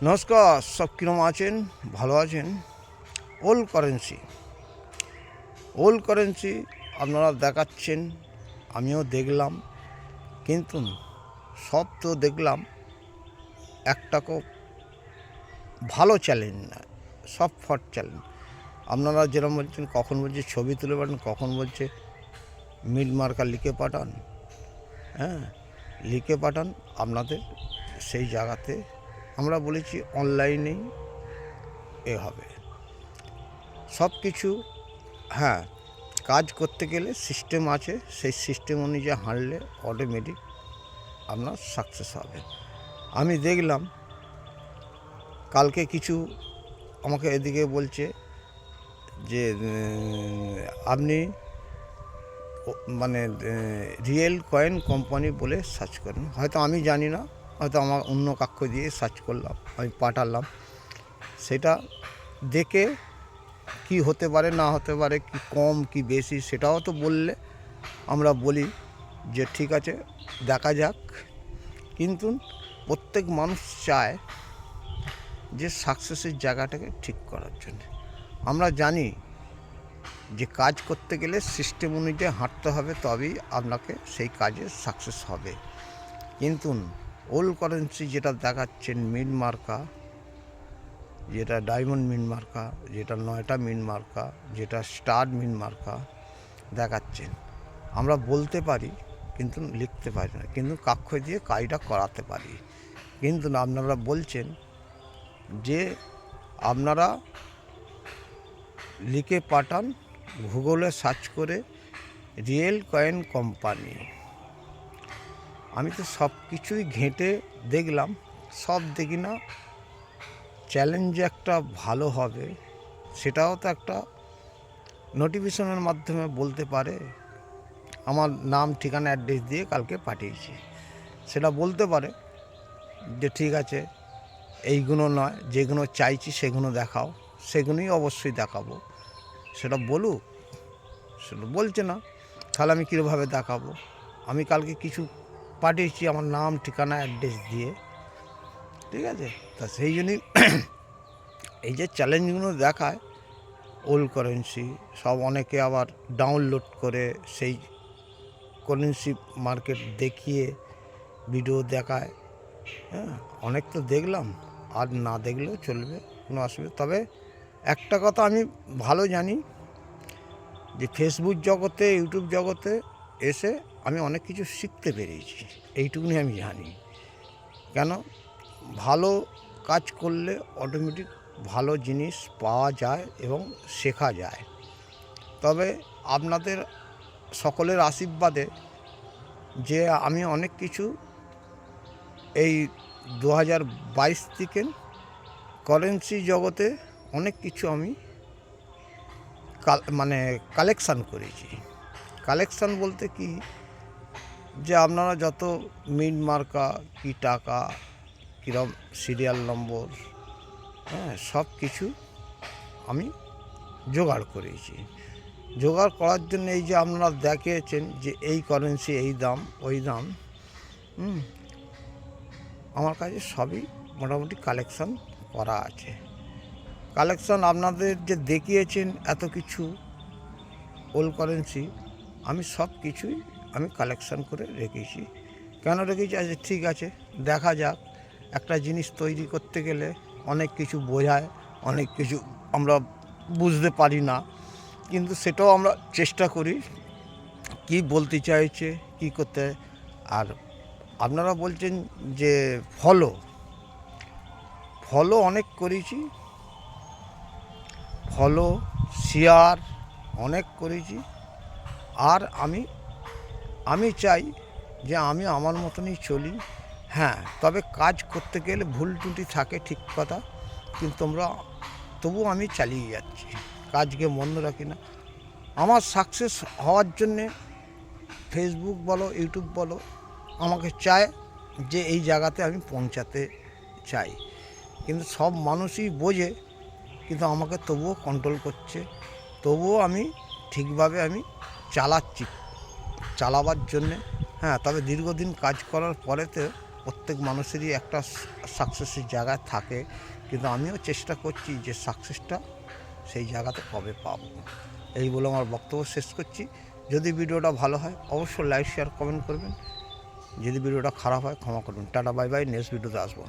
নমস্কার, সব কীরকম আছেন? ভালো আছেন? ওল্ড কারেন্সি আপনারা দেখাচ্ছেন, আমিও দেখলাম, কিন্তু সব তো দেখলাম একটাকেও ভালো চ্যালেঞ্জ না, সব ফট চ্যালেঞ্জ। আপনারা যেরকম বলছেন, কখন বলছে ছবি তুলে পাঠান, কখন বলছে মিড মার্কার লিখে পাঠান। লিখে পাঠান আপনাদের সেই জায়গাতে। আমরা বলেছি অনলাইনেই হবে সব কিছু। কাজ করতে গেলে সিস্টেম আছে, সেই সিস্টেম অনুযায়ী হাঁটলে অটোমেটিক আপনার সাকসেস হবে। আমি দেখলাম কালকে কিছু আমাকে এদিকে বলছে যে আপনি রিয়েল কয়েন কোম্পানি বলে সার্চ করেন। হয়তো আমি জানি না, হয়তো আমার অন্য কাক্ষ দিয়ে সার্চ করলাম, আমি পাঠালাম। সেটা দেখে কি হতে পারে না হতে পারে, কি কম কি বেশি, সেটাও তো বললে আমরা বলি যে ঠিক আছে দেখা যাক। কিন্তু প্রত্যেক মানুষ চায় যে সাকসেসের জায়গাটাকে ঠিক করার জন্য। আমরা জানি যে কাজ করতে গেলে সিস্টেম অনুযায়ী হাঁটতে হবে, তবেই আপনাকে সেই কাজে সাকসেস হবে। কিন্তু ওল্ড কারেন্সি যেটা দেখাচ্ছেন মিড মার্কা, যেটা ডায়মন্ড মিন মার্কা, যেটা 9টা মিন মার্কা, যেটা স্টার মিন মার্কা দেখাচ্ছেন, আমরা বলতে পারি কিন্তু লিখতে পারি না, কিন্তু কাক্ষ দিয়ে কাজটা করাতে পারি। কিন্তু আপনারা বলছেন যে আপনারা লিখে পাঠান, গুগলে সার্চ করে রিয়েল কয়েন কোম্পানি। আমি তো সব কিছুই ঘেঁটে দেখলাম, সব দেখি না চ্যালেঞ্জ একটা ভালো হবে, সেটাও তো একটা নোটিফিকেশনের মাধ্যমে বলতে পারে। আমার নাম ঠিকানা অ্যাড্রেস দিয়ে কালকে পাঠিয়েছি, সেটা বলতে পারে যে ঠিক আছে এইগুলো নয়, যেগুলো চাইছি সেগুলো দেখাও, সেগুলোই অবশ্যই দেখাবো। সেটা বলুক, সেটা বলছে না, তাহলে আমি কীভাবে দেখাবো? আমি কালকে কিছু পাঠিয়েছি আমার নাম ঠিকানা অ্যাড্রেস দিয়ে, ঠিক আছে? তা সেই জন্যই এই যে চ্যালেঞ্জগুলো দেখায় ওল্ড কারেন্সি, সব অনেকে আবার ডাউনলোড করে সেই কারেন্সি মার্কেট দেখিয়ে ভিডিও দেখায়। অনেক তো দেখলাম, আর না দেখলেও চলবে, কোনো অসুবিধা। তবে একটা কথা আমি ভালো জানি যে ফেসবুক জগতে, ইউটিউব জগতে এসে আমি অনেক কিছু শিখতে পেরেছি, এইটুকুনি আমি জানি। কেন? ভালো কাজ করলে অটোমেটিক ভালো জিনিস পাওয়া যায় এবং শেখা যায়। তবে আপনাদের সকলের আশীর্বাদে যে আমি অনেক কিছু এই 2022 থেকে কারেন্সি জগতে অনেক কিছু আমি কালেকশান করেছি। কালেকশান বলতে কি, যে আপনারা যত মিড মার্কা, কি টাকা, কীরকম সিরিয়াল নম্বর, সব কিছু আমি জোগাড় করেছি। জোগাড় করার জন্য এই যে আপনারা দেখিয়েছেন যে এই কারেন্সি এই দাম ওই দাম, আমার কাছে সবই মোটামুটি কালেকশান করা আছে। কালেকশান আপনাদের যে দেখিয়েছেন এত কিছু ওল্ড কারেন্সি, আমি সব কিছুই আমি কালেকশান করে রেখেছি। কেন রেখেছি? আচ্ছা ঠিক আছে, দেখা যাক। একটা জিনিস তৈরি করতে গেলে অনেক কিছু বোঝায়, অনেক কিছু আমরা বুঝতে পারি না, কিন্তু সেটাও আমরা চেষ্টা করি কি বলতে চাইছে, কি করতে। আর আপনারা বলছেন যে ফলো অনেক করেছি, ফলো শেয়ার অনেক করেছি। আর আমি চাই যে আমি আমার মতনই চলি। তবে কাজ করতে গেলে ভুল ত্রুটি থাকে, ঠিক কথা, কিন্তু তবু আমি চালিয়ে যাচ্ছি, কাজকে বন্ধ রাখি না। আমার সাকসেস হওয়ার জন্যে ফেসবুক বলো, ইউটিউব বলো, আমাকে চায় যে এই জায়গাতে আমি পৌঁছাতে চাই। কিন্তু সব মানুষই বোঝে, কিন্তু আমাকে তবুও কন্ট্রোল করছে, তবুও আমি ঠিকভাবে আমি চালাচ্ছি, চালাবার জন্যে। তবে দীর্ঘদিন কাজ করার পরেতে প্রত্যেক মানুষেরই একটা সাকসেসের জায়গায় থাকে, কিন্তু আমিও চেষ্টা করছি যে সাকসেসটা সেই জায়গাতে কবে পাবো। এই বলে আমার বক্তব্য শেষ করছি। যদি ভিডিওটা ভালো হয় অবশ্যই লাইক শেয়ার কমেন্ট করবেন, যদি ভিডিওটা খারাপ হয় ক্ষমা করবেন। টাটা বাই বাই, নেক্সট ভিডিওতে আসবো।